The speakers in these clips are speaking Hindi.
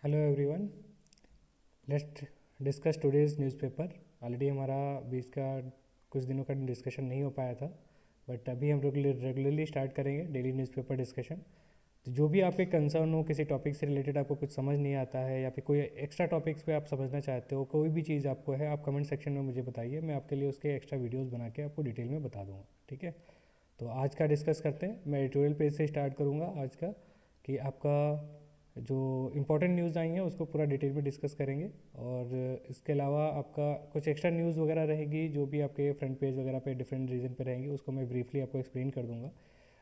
Hello everyone, let's discuss today's newspaper. Already हमारा बीच का कुछ दिनों का डिस्कशन नहीं हो पाया था, बट अभी हम रेगुलरली स्टार्ट करेंगे डेली न्यूज़पेपर डिस्कशन। तो जो भी आपके कंसर्न हो, किसी टॉपिक से रिलेटेड आपको कुछ समझ नहीं आता है या फिर कोई एक्स्ट्रा टॉपिक्स पे आप समझना चाहते हो, कोई भी चीज़ आपको है, आप कमेंट सेक्शन में मुझे बताइए। मैं आपके लिए उसके एक्स्ट्रा वीडियोज़ बना के आपको डिटेल में बता दूँगा, ठीक है। तो आज का डिस्कस करते हैं। मैं एडिटोरियल पेज से स्टार्ट करूँगा आज का, कि आपका जो इम्पोर्टेंट न्यूज़ आई हैं उसको पूरा डिटेल में डिस्कस करेंगे। और इसके अलावा आपका कुछ एक्स्ट्रा न्यूज़ वगैरह रहेगी जो भी आपके फ्रंट पेज वगैरह पे डिफरेंट रीजन पे रहेंगी, उसको मैं ब्रीफली आपको एक्सप्लेन कर दूंगा।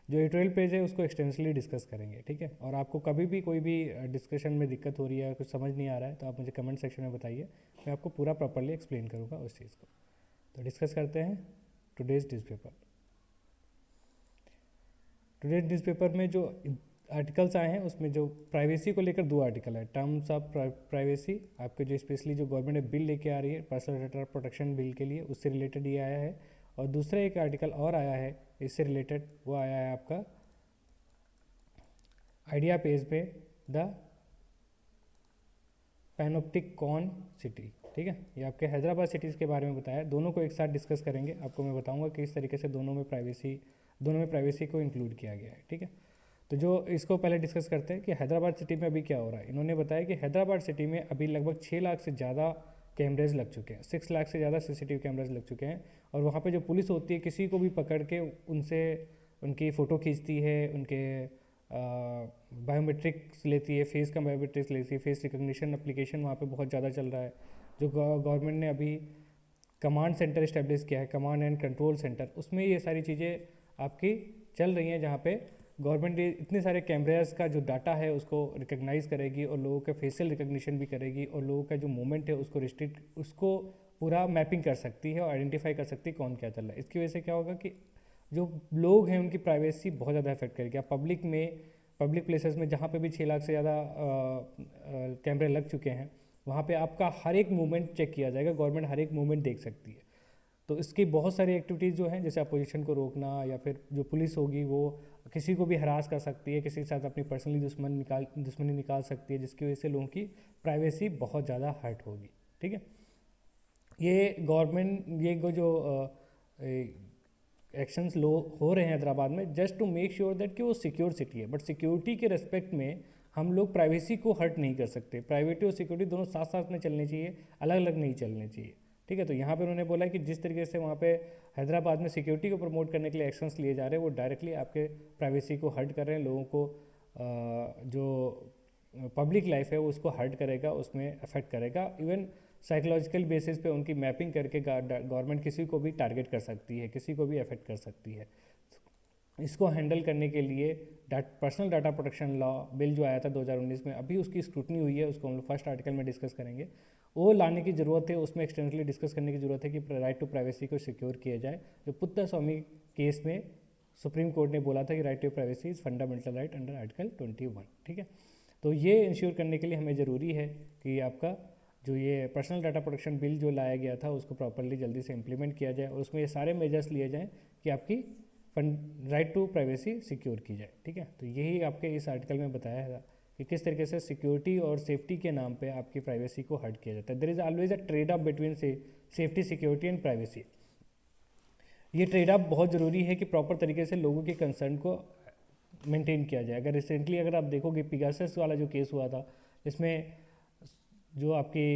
जो एडिटोरियल पेज है उसको एक्सटेंसली डिस्कस करेंगे, ठीक है। और आपको कभी भी कोई भी डिस्कशन में दिक्कत हो रही है, कुछ समझ नहीं आ रहा है, तो आप मुझे कमेंट सेक्शन में बताइए, मैं आपको पूरा प्रॉपरली एक्सप्लेन करूँगा उस चीज़ को। तो डिस्कस करते हैं टुडेज न्यूज़पेपर। टुडे न्यूज़पेपर में जो आर्टिकल्स आए हैं उसमें जो प्राइवेसी को लेकर दो आर्टिकल है। टर्म्स ऑफ प्राइवेसी, आपके जो स्पेशली जो गवर्नमेंट ने बिल लेके आ रही है पर्सनल डाटा प्रोटेक्शन बिल के लिए, उससे रिलेटेड ये आया है। और दूसरा एक आर्टिकल और आया है इससे रिलेटेड, वो आया है आपका आइडिया पेज पे, द पैनोप्टिक कॉन सिटी, ठीक है। ये आपके हैदराबाद सिटीज़ के बारे में बताया। दोनों को एक साथ डिस्कस करेंगे, आपको मैं बताऊंगा कि इस तरीके से दोनों में प्राइवेसी को इंक्लूड किया गया है, ठीक है। तो जो इसको पहले डिस्कस करते हैं कि हैदराबाद सिटी में अभी क्या हो रहा है। इन्होंने बताया कि हैदराबाद सिटी में अभी लगभग 6 लाख से ज़्यादा कैमरेज लग चुके हैं, 6 लाख से ज़्यादा सीसीटीवी कैमराज लग चुके हैं। और वहाँ पे जो पुलिस होती है किसी को भी पकड़ के उनसे उनकी फ़ोटो खींचती है, उनके बायोमेट्रिक्स लेती है, फेस का बायोमेट्रिक्स लेती है, फेस रिकग्निशन एप्लीकेशन वहाँ पे बहुत ज़्यादा चल रहा है। जो गवर्नमेंट ने अभी कमांड सेंटर इस्टेब्लिश किया है, कमांड एंड कंट्रोल सेंटर, उसमें ये सारी चीज़ें आपकी चल रही हैं, जहाँ पे गवर्नमेंट इतने सारे कैमरास का जो डाटा है उसको रिकग्नाइज करेगी और लोगों का फेशियल रिकग्निशन भी करेगी और लोगों का जो मूवमेंट है उसको पूरा मैपिंग कर सकती है और आइडेंटिफाई कर सकती है कौन क्या चल रहा है। इसकी वजह से क्या होगा कि जो लोग हैं उनकी प्राइवेसी बहुत ज़्यादा इफेक्ट करेगी। आप पब्लिक प्लेसेस में जहाँ पे भी 6 लाख से ज़्यादा कैमरे लग चुके हैं, वहाँ पे आपका हर एक मूवमेंट चेक किया जाएगा, गवर्नमेंट हर एक मूवमेंट देख सकती है। तो इसकी बहुत सारी एक्टिविटीज़ जो हैं, जैसे अपोजिशन को रोकना, या फिर जो पुलिस होगी वो किसी को भी हरास कर सकती है, किसी के साथ अपनी पर्सनली दुश्मनी निकाल सकती है, जिसकी वजह से लोगों की प्राइवेसी बहुत ज़्यादा हर्ट होगी, ठीक है। ये गवर्नमेंट जो एक्शंस लो हो रहे हैं हैदराबाद में, just to make sure that कि वो सिक्योर सिटी है, बट सिक्योरिटी के रेस्पेक्ट में हम लोग प्राइवेसी को हर्ट नहीं कर सकते। प्राइवेटी और सिक्योरिटी दोनों साथ साथ में चलनी चाहिए, अलग अलग नहीं चलनी चाहिए, ठीक है। तो यहाँ पे उन्होंने बोला कि जिस तरीके से वहाँ पे हैदराबाद में सिक्योरिटी को प्रमोट करने के लिए एक्शंस लिए जा रहे हैं, वो डायरेक्टली आपके प्राइवेसी को हर्ट कर रहे हैं। लोगों को जो पब्लिक लाइफ है वो उसको हर्ट करेगा, उसमें अफेक्ट करेगा। इवन साइकोलॉजिकल बेसिस पे उनकी मैपिंग करके गवर्नमेंट किसी को भी टारगेट कर सकती है, किसी को भी अफेक्ट कर सकती है। इसको हैंडल करने के लिए personal data protection law bill जो आया था 2019 में, अभी उसकी स्क्रूटनी हुई है, उसको हम लोग फर्स्ट आर्टिकल में डिस्कस करेंगे। वो लाने की ज़रूरत है, उसमें एक्सटेंसली डिस्कस करने की ज़रूरत है कि राइट टू प्राइवेसी को सिक्योर किया जाए। जो पुत्ता स्वामी केस में सुप्रीम कोर्ट ने बोला था कि right to privacy is fundamental right under article 21, ठीक है। तो ये इंश्योर करने के लिए हमें ज़रूरी है कि आपका जो ये पर्सनल डाटा प्रोटेक्शन बिल जो लाया गया था उसको प्रॉपरली जल्दी से इम्प्लीमेंट किया जाए और उसमें ये सारे मेजर्स लिए जाएँ कि आपकी राइट टू प्राइवेसी सिक्योर की जाए, ठीक है। तो यही आपके इस आर्टिकल में बताया है कि किस तरीके से सिक्योरिटी और सेफ्टी के नाम पे आपकी प्राइवेसी को हर्ट किया जाता है। There is always a trade off between safety, security and privacy. ये ट्रेड ऑफ बहुत ज़रूरी है कि प्रॉपर तरीके से लोगों के कंसर्न को मेंटेन किया जाए। अगर रिसेंटली अगर आप देखोगे पिगासस वाला जो केस हुआ था, इसमें जो आपके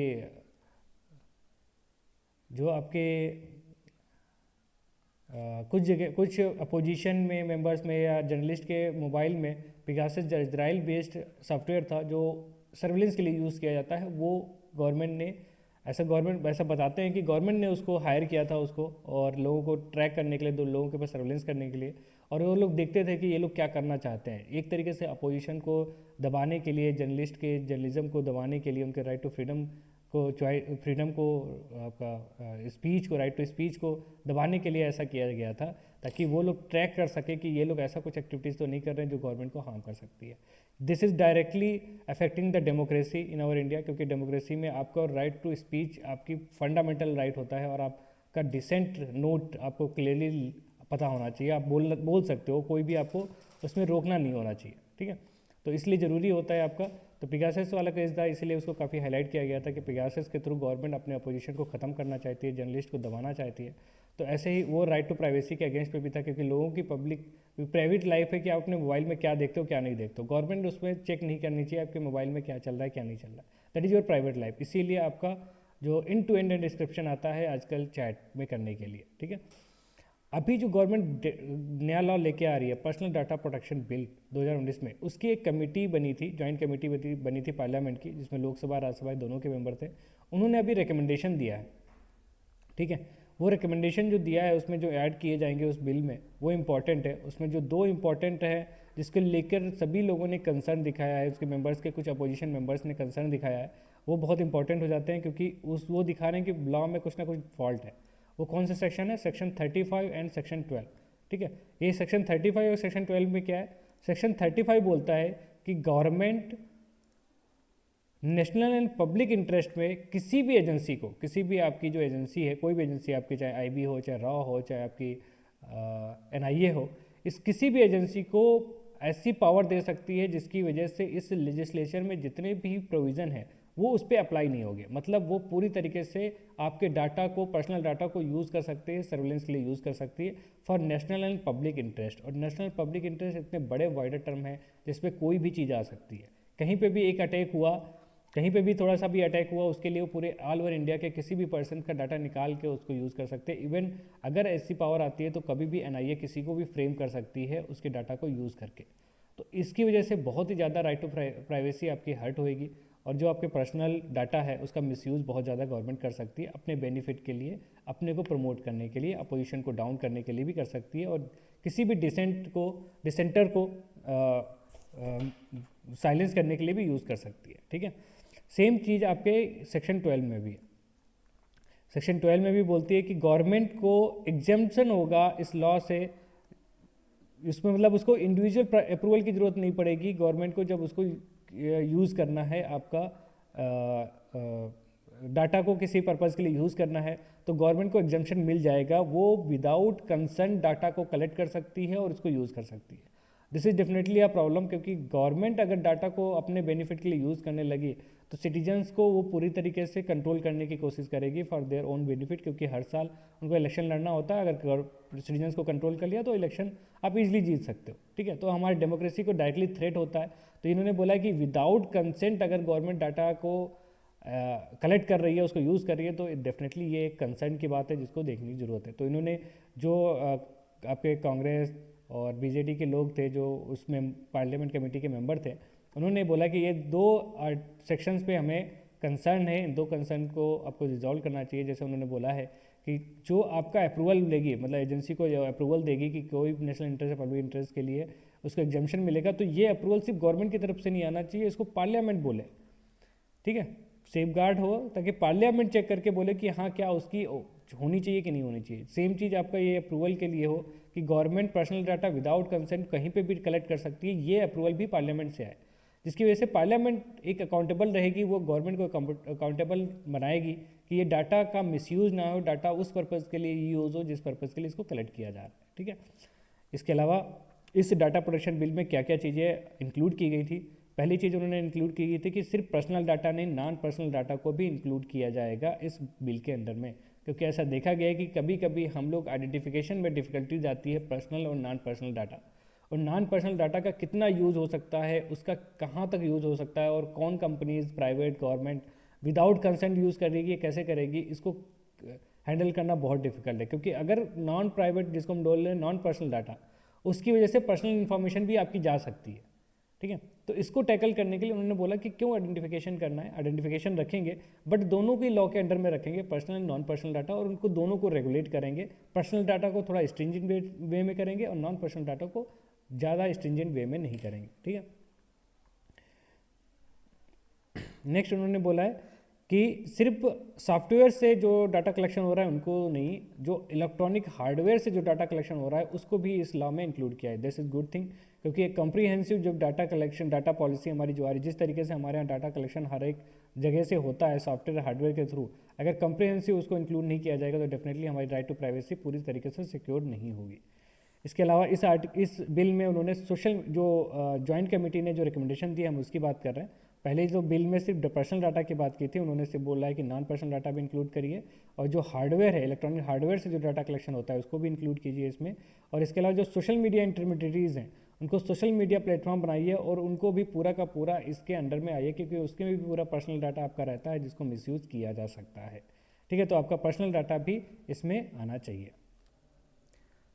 कुछ अपोजिशन में मेंबर्स में या जर्नलिस्ट के मोबाइल में पिगासस इजराइल बेस्ड सॉफ्टवेयर था जो सर्विलेंस के लिए यूज़ किया जाता है। वो गवर्नमेंट ऐसा बताते हैं कि गवर्नमेंट ने उसको हायर किया था उसको, और लोगों को ट्रैक करने के लिए, दो लोगों के पास सर्विलेंस करने के लिए। और वो लोग देखते थे कि ये लोग क्या करना चाहते हैं। एक तरीके से अपोजिशन को दबाने के लिए, जर्नलिस्ट के जर्नलिज्म को दबाने के लिए, उनके राइट टू फ्रीडम को आपका स्पीच को, राइट टू स्पीच को दबाने के लिए ऐसा किया गया था, ताकि वो लोग ट्रैक कर सके कि ये लोग ऐसा कुछ एक्टिविटीज़ तो नहीं कर रहे हैं जो गवर्नमेंट को हार्म कर सकती है। This is directly affecting the democracy in our India, क्योंकि डेमोक्रेसी में आपका राइट टू स्पीच आपकी फंडामेंटल राइट होता है और आपका डिसेंट नोट आपको क्लियरली पता होना चाहिए। आप बोल सकते हो, कोई भी आपको उसमें रोकना नहीं होना चाहिए, ठीक है। तो इसलिए ज़रूरी होता है आपका। तो पिगासस वाला केस था, इसलिए उसको काफ़ी हाईलाइट किया गया था कि पिगासस के थ्रू गवर्नमेंट अपने अपोजिशन को ख़त्म करना चाहती है, जर्नलिस्ट को दबाना चाहती है। तो ऐसे ही वो राइट टू प्राइवेसी के अगेंस्ट पे भी था, क्योंकि लोगों की पब्लिक प्राइवेट लाइफ है कि आप अपने मोबाइल में क्या देखते हो क्या नहीं देखते हो, गवर्नमेंट उसमें चेक नहीं करनी चाहिए आपके मोबाइल में क्या चल रहा है क्या नहीं चल रहा है, that is your private life. इसीलिए आपका जो इन टू एंड डिस्क्रिप्शन आता है आजकल चैट में करने के लिए, ठीक है। अभी जो गवर्नमेंट नया लॉ लेके आ रही है पर्सनल डाटा प्रोटेक्शन बिल 2019 में, उसकी एक कमेटी बनी थी, जॉइंट कमेटी बनी थी पार्लियामेंट की, जिसमें लोकसभा राज्यसभा दोनों के मेंबर थे। उन्होंने अभी रिकमेंडेशन दिया है, ठीक है। वो रिकमेंडेशन जो दिया है उसमें जो ऐड किए जाएंगे उस बिल में वो इम्पॉर्टेंट है। उसमें जो दो इम्पॉर्टेंट है जिसके लेकर सभी लोगों ने कंसर्न दिखाया है, उसके मेंबर्स के कुछ अपोजिशन मेंबर्स ने कंसर्न दिखाया है, वो बहुत इंपॉर्टेंट हो जाते हैं, क्योंकि वो दिखा रहे हैं कि लॉ में कुछ ना कुछ फॉल्ट है। वो कौन सा सेक्शन है? सेक्शन 35 एंड सेक्शन 12, ठीक है। ये सेक्शन 35 और सेक्शन 12 में क्या है? सेक्शन 35 बोलता है कि government national and public interest में किसी भी एजेंसी को, किसी भी आपकी जो एजेंसी है, कोई भी एजेंसी आपकी, चाहे आईबी हो, चाहे रॉ हो, चाहे आपकी एनआईए हो, इस किसी भी एजेंसी को ऐसी पावर दे सकती है जिसकी वजह से इस लेजिस्लेशन में जितने भी प्रोविज़न है वो उस पर अप्लाई नहीं होंगे। मतलब वो पूरी तरीके से आपके डाटा को, पर्सनल डाटा को यूज़ कर सकते हैं, सर्विलेंस के लिए यूज़ कर सकती है for national and public interest. और नेशनल पब्लिक इंटरेस्ट इतने बड़े वाइडर टर्म है जिसपे कोई भी चीज़ आ सकती है। कहीं पे भी एक अटैक हुआ, कहीं पे भी थोड़ा सा भी अटैक हुआ, उसके लिए वो पूरे ऑल ओवर इंडिया के किसी भी पर्सन का डाटा निकाल के उसको यूज़ कर सकते हैं। इवन अगर ऐसी पावर आती है तो कभी भी एनआईए किसी को भी फ्रेम कर सकती है उसके डाटा को यूज़ करके। तो इसकी वजह से बहुत ही ज़्यादा राइट टू प्राइवेसी आपकी हर्ट होएगी, और जो आपके पर्सनल डाटा है उसका मिसयूज़ बहुत ज़्यादा गवर्नमेंट कर सकती है अपने बेनिफिट के लिए, अपने को प्रमोट करने के लिए, अपोजिशन को डाउन करने के लिए भी कर सकती है, और किसी भी डिसेंटर को साइलेंस करने के लिए भी यूज़ कर सकती है, ठीक है। सेम चीज़ आपके सेक्शन 12 में भी है। सेक्शन 12 में भी बोलती है कि गवर्नमेंट को एग्जेम्पशन होगा इस लॉ से। इसमें मतलब उसको इंडिविजुअल अप्रूवल की ज़रूरत नहीं पड़ेगी गवर्नमेंट को, जब उसको यूज़ करना है आपका डाटा को किसी पर्पज़ के लिए यूज़ करना है तो गवर्नमेंट को एग्जेम्पशन मिल जाएगा। वो विदाउट कंसर्न डाटा को कलेक्ट कर सकती है और उसको यूज़ कर सकती है। This is definitely a problem, क्योंकि गवर्नमेंट अगर डाटा को अपने बेनिफिट के लिए यूज़ करने लगी तो सिटीजन्स को वो पूरी तरीके से कंट्रोल करने की कोशिश करेगी फॉर देयर ओन बेनिफिट, क्योंकि हर साल उनको इलेक्शन लड़ना होता है। अगर सिटीजन्स को कंट्रोल कर लिया तो इलेक्शन आप इजीली जीत सकते हो, ठीक है। तो हमारी डेमोक्रेसी को डायरेक्टली थ्रेट होता है। तो इन्होंने बोला कि विदाउट कंसेंट अगर गवर्नमेंट डाटा को कलेक्ट कर रही है, उसको यूज़ कर रही है, तो डेफिनेटली ये एक कंसर्न की बात है जिसको देखने की ज़रूरत है। तो इन्होंने जो आपके कांग्रेस और बीजेडी के लोग थे जो उसमें पार्लियामेंट कमेटी के मेंबर थे, उन्होंने बोला कि ये दो सेक्शंस पे हमें कंसर्न है, इन दो कंसर्न को आपको रिजॉल्व करना चाहिए। जैसे उन्होंने बोला है कि जो आपका अप्रूवल देगी, मतलब एजेंसी को अप्रूवल देगी कि कोई नेशनल इंटरेस्ट या पब्लिक इंटरेस्ट के लिए उसको एग्जामिशन मिलेगा, तो ये अप्रूवल सिर्फ गवर्नमेंट की तरफ से नहीं आना चाहिए, इसको पार्लियामेंट बोले, ठीक है। सेफ गार्ड हो ताकि पार्लियामेंट चेक करके बोले कि हाँ क्या उसकी होनी चाहिए कि नहीं होनी चाहिए। सेम चीज़ आपका ये अप्रूवल के लिए हो कि government personal data without consent कहीं पे भी कलेक्ट कर सकती है, ये अप्रूवल भी पार्लियामेंट से आए, जिसकी वजह से पार्लियामेंट एक अकाउंटेबल रहेगी, वो गवर्नमेंट को अकाउंटेबल बनाएगी कि ये डाटा का मिसयूज़ ना हो, डाटा उस पर्पज़ के लिए यूज़ हो जिस पर्पज़ के लिए इसको कलेक्ट किया जा रहा है, ठीक है। इसके अलावा इस डाटा प्रोटेक्शन बिल में क्या क्या चीज़ें इंक्लूड की गई थी? पहली चीज़ उन्होंने इंक्लूड की गई थी कि सिर्फ पर्सनल डाटा नहीं, नॉन पर्सनल डाटा को भी इंक्लूड किया जाएगा इस बिल के अंदर में, क्योंकि ऐसा देखा गया है कि कभी कभी हम लोग आइडेंटिफिकेशन में डिफ़िकल्टीज आती है पर्सनल और नॉन पर्सनल डाटा, और नॉन पर्सनल डाटा का कितना यूज़ हो सकता है, उसका कहाँ तक यूज़ हो सकता है, और कौन companies, private, government without consent use करेगी, कैसे करेगी, इसको हैंडल करना बहुत डिफिकल्ट है। क्योंकि अगर नॉन प्राइवेट, जिसको हम बोल रहे हैं नॉन पर्सनल डाटा, उसकी वजह से पर्सनल इन्फॉर्मेशन भी आपकी जा सकती है, ठीक है। तो इसको टैकल करने के लिए उन्होंने बोला कि क्यों आइडेंटिफिकेशन करना है, आइडेंटिफिकेशन रखेंगे बट दोनों भी लॉ के अंडर में रखेंगे, personal and non personal data, और उनको दोनों को रेगुलेट करेंगे। पर्सनल डाटा को थोड़ा स्ट्रिंजेंट वे में करेंगे और नॉन पर्सनल डाटा को ज़्यादा स्ट्रिंजेंट वे में नहीं करेंगे, ठीक है। नेक्स्ट उन्होंने बोला है कि सिर्फ सॉफ्टवेयर से जो डाटा कलेक्शन हो रहा है उनको नहीं, जो इलेक्ट्रॉनिक हार्डवेयर से जो डाटा कलेक्शन हो रहा है उसको भी इस लॉ में इंक्लूड किया है। दिस इज गुड थिंग, क्योंकि एक कम्प्रीहेंसिव जब डाटा कलेक्शन, डाटा पॉलिसी हमारी जो आ रही है, जिस तरीके से हमारे यहाँ डाटा कलेक्शन हर एक जगह से होता है सॉफ्टवेयर हार्डवेयर के थ्रू, अगर कम्प्रीहेंसिव उसको इंक्लूड नहीं किया जाएगा तो डेफिनेटली हमारी राइट टू प्राइवेसी पूरी तरीके से सिक्योर नहीं होगी। इसके अलावा इस बिल में उन्होंने सोशल जो जॉइंट कमेटी ने जो रिकमेंडेशन दी, हम उसकी बात कर रहे हैं, पहले जो बिल में सिर्फ पर्सनल डाटा की बात की थी, उन्होंने सिर्फ बोला है कि नॉन पर्सनल डाटा भी इंक्लूड करिए, और जो हार्डवेयर है, इलेक्ट्रॉनिक हार्डवेयर से जो डाटा कलेक्शन होता है उसको भी इंक्लूड कीजिए इसमें। और इसके अलावा जो सोशल मीडिया इंटरमीडिएटरीज हैं उनको सोशल मीडिया प्लेटफॉर्म बनाइए और उनको भी पूरा का पूरा इसके अंडर में आइए, क्योंकि उसके में भी पूरा पर्सनल डाटा आपका रहता है जिसको मिसयूज़ किया जा सकता है। ठीक है, तो आपका पर्सनल डाटा भी इसमें आना चाहिए।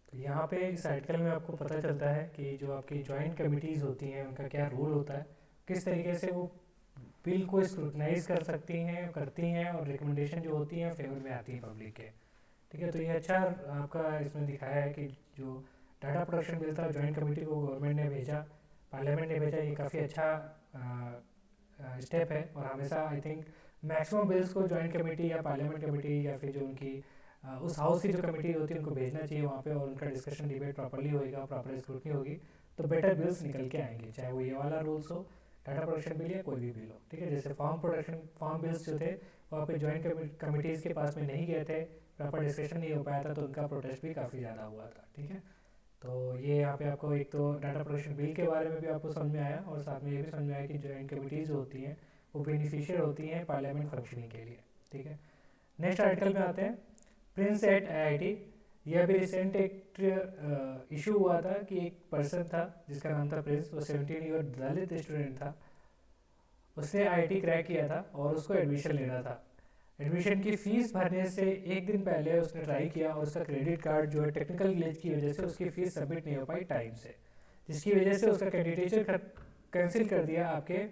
तो यहाँ पे इस आर्टिकल में आपको पता चलता है कि जो आपकी जॉइंट कमिटीज़ होती हैं उनका क्या रोल होता है, किस तरीके से वो बिल को स्क्रूटनाइज कर सकती हैं, करती हैं, और रिकमेंडेशन जो होती हैं फेवर में आती है पब्लिक के। ठीक है, तो ये अच्छा आपका इसमें दिखाया है कि जो डाटा प्रोटेक्शन बिल था जॉइंट कमेटी को गवर्नमेंट ने भेजा, पार्लियामेंट ने भेजा, ये काफ़ी अच्छा स्टेप है। और हमेशा आई थिंक मैक्सिमम बिल्स को जॉइंट कमेटी या पार्लियामेंट कमेटी या फिर जो उनकी उस हाउस की जो कमेटी होती है उनको भेजना चाहिए वहाँ पे, और उनका डिस्कशन डिबेट प्रॉपर्ली होगा, प्रॉपर स्क्रूटनी होगी, तो बेटर बिल्स निकल के आएंगे, चाहे वो ये वाला रूल्स हो, डाटा प्रोटेक्शन बिल या कोई भी बिल हो। ठीक है, जैसे फॉर्म बिल्स जो थे वहाँ पे जॉइंट कमिटीज़ के पास में नहीं गए थे, प्रॉपर डिस्कशन नहीं हो पाया था, तो उनका प्रोटेस्ट भी काफ़ी ज़्यादा हुआ था। ठीक है, तो ये यहाँ पे आपको एक तो डाटा प्रोटेक्शन बिल के बारे में भी आपको समझ में आया, और साथ में ये भी समझ में आया कि जॉइंट कमिटीज़ होती हैं वो बेनिफिशियल होती हैं पार्लियामेंट फंक्शनिंग के लिए। ठीक है, नेक्स्ट आर्टिकल में आते हैं, प्रिंस एट आईआईटी। यह भी रिसेंट एक इशू हुआ था कि एक पर्सन था जिसका नाम था प्रिंस, वो 17 ईयर दलित स्टूडेंट था, उसने आईआईटी क्रैक किया था और उसको एडमिशन लेना था। एडमिशन की फ़ीस भरने से एक दिन पहले उसने ट्राई किया और उसका क्रेडिट कार्ड जो है टेक्निकल ग्लिच की वजह से उसकी फ़ीस सबमिट नहीं हो पाई टाइम से, जिसकी वजह से उसका कैंडिडेचर कैंसिल कर दिया आपके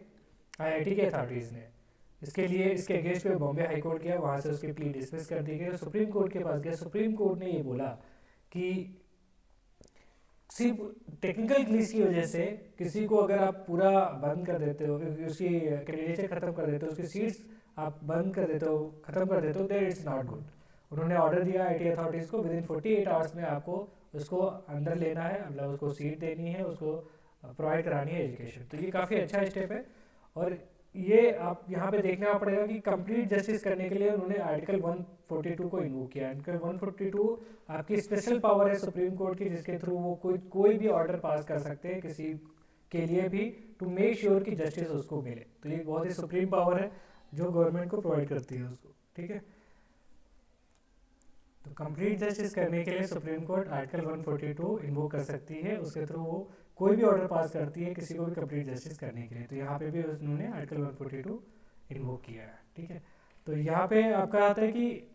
आईआईटी के अथॉरिटीज़ ने। इसके लिए इसके अगेंस्ट पे बॉम्बे हाई कोर्ट गया, वहाँ से उसकी प्ली डिसमिस कर दी गई, सुप्रीम कोर्ट के पास गया। सुप्रीम कोर्ट ने ये बोला कि सिर्फ टेक्निकल ग्लिच की वजह से किसी को अगर आप पूरा बंद कर देते हो, उसकी कैंडिडेचर खत्म कर देते हो, उसकी सीट्स आप बंद कर देते हो, खत्म कर देते हो, देयर इट्स नॉट गुड। उन्होंने ऑर्डर दिया आईटी अथॉरिटीज़ को विदिन 48 आवर्स में आपको उसको अंदर लेना है, मतलब उसको सीट देनी है, उसको प्रोवाइड करानी है एजुकेशन। तो ये काफ़ी अच्छा स्टेप है, और ये आप यहाँ पे देखना पड़ेगा कि कंप्लीट जस्टिस करने के लिए उन्होंने आर्टिकल 142 को इन्वोक किया। आर्टिकल 142 आपकी स्पेशल पावर है सुप्रीम कोर्ट की, जिसके थ्रू वो कोई भी ऑर्डर पास कर सकते हैं किसी के लिए भी, टू मेक श्योर कि जस्टिस उसको मिले। तो ये बहुत ही सुप्रीम पावर है जो गवर्नमेंट को प्रोवाइड करती है उसको। ठीक है, तो कंप्लीट जस्टिस करने के लिए सुप्रीम कोर्ट आर्टिकल 142 इन्वोक कर सकती है, उसके थ्रू वो कोई भी ऑर्डर पास करती है किसी को भी कंप्लीट जस्टिस करने के लिए। तो यहाँ पे भी उन्होंने आर्टिकल 142 इन्वोक किया है। ठीक है, तो यहाँ पे आपका आता है कि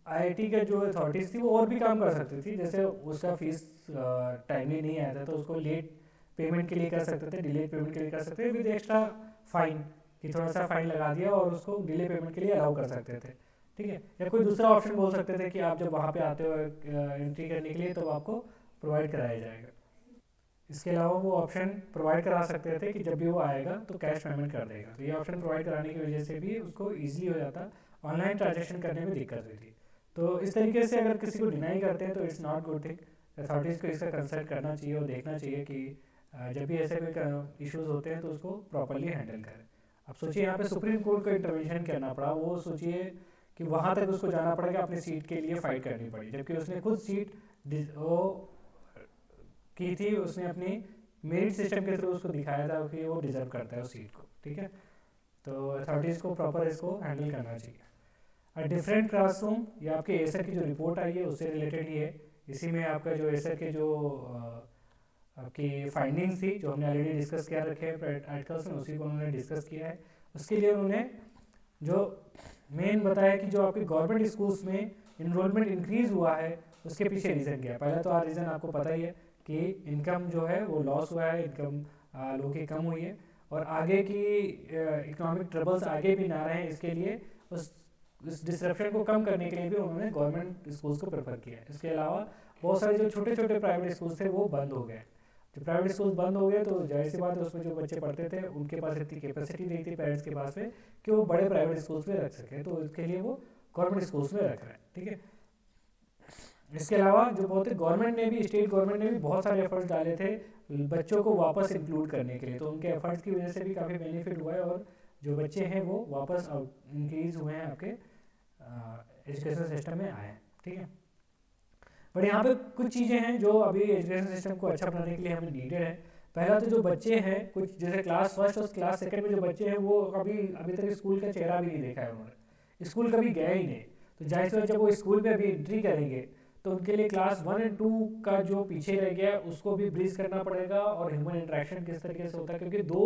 आईआईटी का जो अथॉरिटीज़ थी वो और भी काम कर सकती थी, जैसे उसका फीस टाइमली नहीं आया था तो उसको लेट पेमेंट के लिए कर सकते थे, डिले पेमेंट के लिए कर सकते थे विद एक्स्ट्रा फाइन, कि थोड़ा सा फाइन लगा दिया और उसको डिले पेमेंट के लिए अलाउ कर सकते थे। ठीक है, या कोई दूसरा ऑप्शन बोल सकते थे कि आप जब वहाँ पे आते हो एंट्री करने के लिए तो आपको प्रोवाइड कराया जाएगा। इसके अलावा वो ऑप्शन प्रोवाइड करा सकते थे कि जब भी वो आएगा तो कैश पेमेंट कर देगा। तो ये ऑप्शन प्रोवाइड कराने की वजह से भी उसको ईजिली हो जाता, ऑनलाइन ट्रांजेक्शन करने में दिक्कत हुई थी। तो इस तरीके से अगर किसी को डिनाई करते हैं तो it's not good thing, authorities को इसका कंसल्ट करना चाहिए और देखना चाहिए कि जब भी ऐसे कोई इश्यूज़ होते हैं तो उसको प्रॉपरली हैंडल करें। अब सोचिए यहाँ पे सुप्रीम कोर्ट को इंटरवेंशन करना पड़ा, वो सोचिए कि वहाँ तक उसको जाना पड़ेगा, अपनी सीट के लिए फाइट करनी पड़ी, जबकि उसने खुद सीट वो की थी, उसने अपनी मेरिट सिस्टम के थ्रू उसको दिखाया था कि वो डिजर्व करता है उस सीट को। ठीक है, तो अथॉरिटीज़ को प्रॉपर इसको हैंडल करना चाहिए। डिफरेंट क्लासरूम, ये आपके एसर की जो रिपोर्ट आई है उससे रिलेटेड ही है। इसी में आपका जो एसर के जो आपकी फाइंडिंग्स थी जो हमने ऑलरेडी डिस्कस किया रखे हैं आर्टिकल्स में, उसी को उन्होंने डिस्कस किया है। उसके लिए उन्होंने जो मेन बताया कि जो आपके गवर्नमेंट स्कूल्स में इनरोलमेंट इंक्रीज़ हुआ है उसके पीछे रीज़न क्या है। पहला तो रीज़न आपको पता ही है कि इनकम जो है वो लॉस हुआ है, इनकम लोगों की कम हुई है, और आगे की इकोनॉमिक ट्रबल्स आगे भी ना रहें इसके लिए उस डिसरप्शन को कम करने के लिए भी उन्होंने गवर्नमेंट स्कूल्स को प्रेफर किया है। इसके अलावा बहुत सारे जो छोटे छोटे प्राइवेट स्कूल्स थे वो बंद हो गए। जो प्राइवेट स्कूल्स बंद हो गए तो जाहिर सी बात है उसमें जो बच्चे पढ़ते थे उनके पास इतनी कैपेसिटी नहीं थी पेरेंट्स के पास में कि वो बड़े प्राइवेट स्कूल्स में रख सके, तो इसके लिए वो गवर्नमेंट स्कूल्स में रख रहे हैं। ठीक है, इसके अलावा जो बहुत गवर्नमेंट ने भी, स्टेट गवर्नमेंट ने भी बहुत सारे एफर्ट्स डाले थे बच्चों को वापस इंक्लूड करने के लिए, तो उनके एफर्ट्स की वजह से भी काफ़ी बेनिफिट हुआ है और जो बच्चे हैं वो वापस इंक्रीज हुए हैं, आपके एजुकेशन सिस्टम में आए हैं। ठीक है, बट यहाँ पे कुछ चीज़ें हैं जो अभी एजुकेशन सिस्टम को अच्छा बनाने के लिए हमें नीडेड है। पहला तो जो बच्चे हैं कुछ जैसे क्लास फर्स्ट और क्लास सेकंड में जो बच्चे हैं वो अभी तक स्कूल का चेहरा भी नहीं देखा है उन्होंने, स्कूल कभी गए ही नहीं। तो जाहिर सी बात जब वो स्कूल में अभी एंट्री करेंगे तो उनके लिए क्लास 1 और 2 का जो पीछे रह गया उसको भी ब्रीज करना पड़ेगा, और ह्यूमन इंटरेक्शन किस तरीके से होता है, क्योंकि 2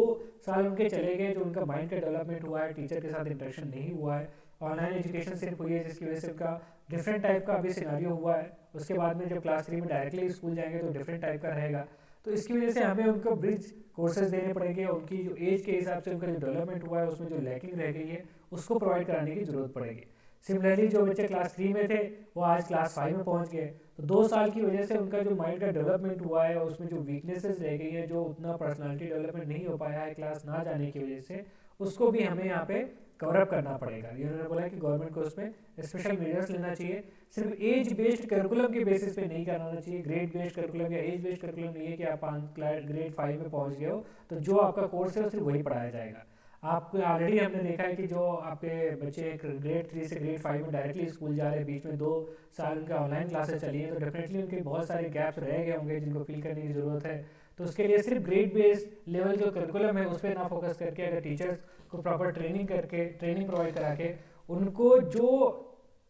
साल उनके चले गए जो उनका माइंड का डेवलपमेंट हुआ है, टीचर के साथ इंटरेक्शन नहीं हुआ है, ऑनलाइन एजुकेशन सिर्फ हुई है जिसकी वजह से उनका डिफरेंट टाइप का अभी सिनारियो हुआ है। उसके बाद में जब क्लास 3 में डायरेक्टली स्कूल जाएंगे तो डिफरेंट टाइप का रहेगा। तो इसकी वजह से हमें उनको ब्रिज कोर्सेज देने पड़ेंगे, उनकी जो एज के हिसाब से उनका जो डेवलपमेंट हुआ है उसमें जो लैकिंग रह गई है उसको प्रोवाइड कराने की जरूरत पड़ेगी। सिमिलरली जो बच्चे क्लास 3 में थे वो आज क्लास 5 में पहुंच गए, तो 2 साल की वजह से उनका जो माइंड का डेवलपमेंट हुआ है उसमें जो वीकनेसेस रह गई है, जो उतना पर्सनालिटी डेवलपमेंट नहीं हो पाया है क्लास ना जाने की वजह से, उसको भी हमें यहाँ पे कवर अप करना पड़ेगा। ये उन्होंने बोला कि गवर्नमेंट को उसमें स्पेशल मेजर्स लेना चाहिए, सिर्फ एज बेस्ड करिकुलम के बेसिस पे नहीं कराना चाहिए, ग्रेड बेस्ड करिकुलम या एज बेस्ड करिकुलम नहीं है कि आप ग्रेड 5 में पहुंच गए हो तो जो आपका कोर्स है सिर्फ वही पढ़ाया जाएगा। आपको ऑलरेडी हमने देखा है कि जो आपके बच्चे ग्रेड 3 से ग्रेड 5 में डायरेक्टली स्कूल जा रहे हैं, बीच में 2 साल उनका ऑनलाइन क्लासेस चली हैं, तो डेफिनेटली उनके बहुत सारे गैप्स रह गए होंगे जिनको फिल करने की ज़रूरत है। तो उसके लिए सिर्फ ग्रेड बेस्ड लेवल जो करिकुलम है उस पर ना फोकस करके अगर टीचर्स को प्रॉपर ट्रेनिंग प्रोवाइड करा के उनको जो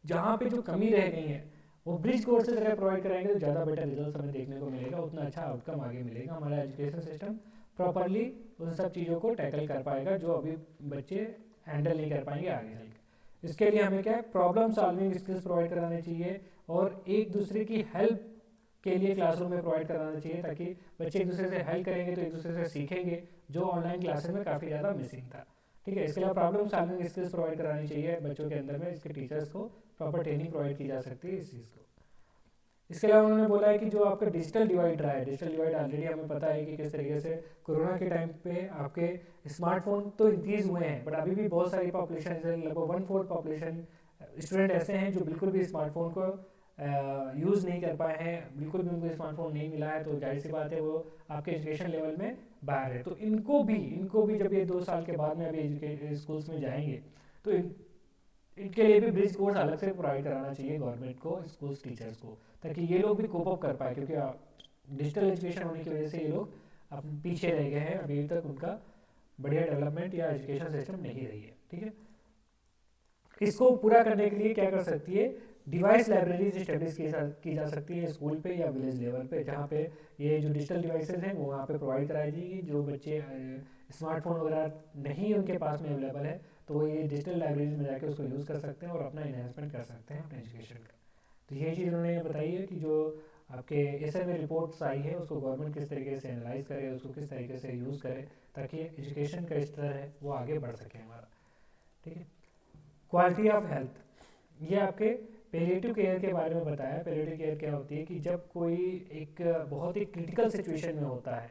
जहाँ पे जो कमी रह गई है वो ब्रिज कोर्सेज अगर प्रोवाइड कराएंगे तो ज़्यादा बेटर रिजल्ट हमें देखने को मिलेगा, उतना अच्छा आउटकम आगे मिलेगा, हमारा एजुकेशन सिस्टम प्रॉपरली उन सब चीज़ों को टैकल कर पाएगा जो अभी बच्चे हैंडल नहीं कर पाएंगे आगे चल के। इसके लिए हमें क्या है, प्रॉब्लम सॉल्विंग स्किल्स प्रोवाइड कराने चाहिए और एक दूसरे की हेल्प के लिए क्लासरूम में प्रोवाइड कराना चाहिए, ताकि बच्चे एक दूसरे से हेल्प करेंगे तो एक दूसरे से सीखेंगे, जो ऑनलाइन क्लासेस में काफ़ी ज़्यादा मिसिंग था। ठीक है, इसके लिए प्रॉब्लम सॉल्विंग स्किल्स प्रोवाइड करानी चाहिए बच्चों के अंदर में, इसके टीचर्स को प्रॉपर ट्रेनिंग प्रोवाइड की जा सकती है इस चीज़ को। इसके अलावा उन्होंने बोला है कि जो आपका डिजिटल डिवाइड रहा है, डिजिटल डिवाइड ऑलरेडी हमें पता है कि किस तरीके से कोरोना के टाइम पे आपके स्मार्टफोन तो इंक्रीज हुए हैं, बट अभी भी बहुत सारी पॉपुलेशन लगभग 1/4 पॉपुलेशन स्टूडेंट ऐसे हैं जो बिल्कुल भी स्मार्टफोन को यूज़ नहीं कर पाए हैं, बिल्कुल भी उनको स्मार्टफोन नहीं मिला है, तो जाहिर सी बात है वो आपके एजुकेशन लेवल में बाहर है। तो इनको भी जब ये 2 साल के बाद में अभी स्कूल्स में जाएंगे तो इनके लिए भी ब्रिज कोर्स अलग से प्रोवाइड कराना चाहिए गवर्नमेंट को, स्कूल टीचर्स को, ताकि ये लोग भी कोप अप कर पाए, क्योंकि डिजिटल एजुकेशन होने की वजह से ये लोग अब पीछे रह गए हैं, अभी तक उनका बढ़िया डेवलपमेंट या एजुकेशन सिस्टम नहीं रही है। ठीक है, इसको पूरा करने के लिए क्या कर सकती है, डिवाइस लाइब्रेरीज स्टडीज की जा सकती है स्कूल पे या विलेज लेवल पे, जहाँ पे ये जो डिजिटल डिवाइसेस हैं वो वहाँ पे प्रोवाइड कराई जाएगी। जो बच्चे स्मार्टफोन वगैरह नहीं उनके पास में अवेलेबल है तो वो ये डिजिटल लाइब्रेरीज में जाके उसको यूज़ कर सकते हैं और अपना इन्हेंसमेंट कर सकते हैं अपने एजुकेशन का। तो ये चीज़ उन्होंने बताई है कि जो आपके एसएमए रिपोर्ट्स आई है उसको गवर्नमेंट किस तरीके से एनालाइज करे, उसको किस तरीके से यूज़ करे, ताकि एजुकेशन का स्तर है वो आगे बढ़ सके हमारा। ठीक है, क्वालिटी ऑफ हेल्थ, ये आपके पेलिएटिव केयर के बारे में बताया। पेलिएटिव केयर क्या होती है कि जब कोई एक बहुत ही क्रिटिकल सिचुएशन में होता है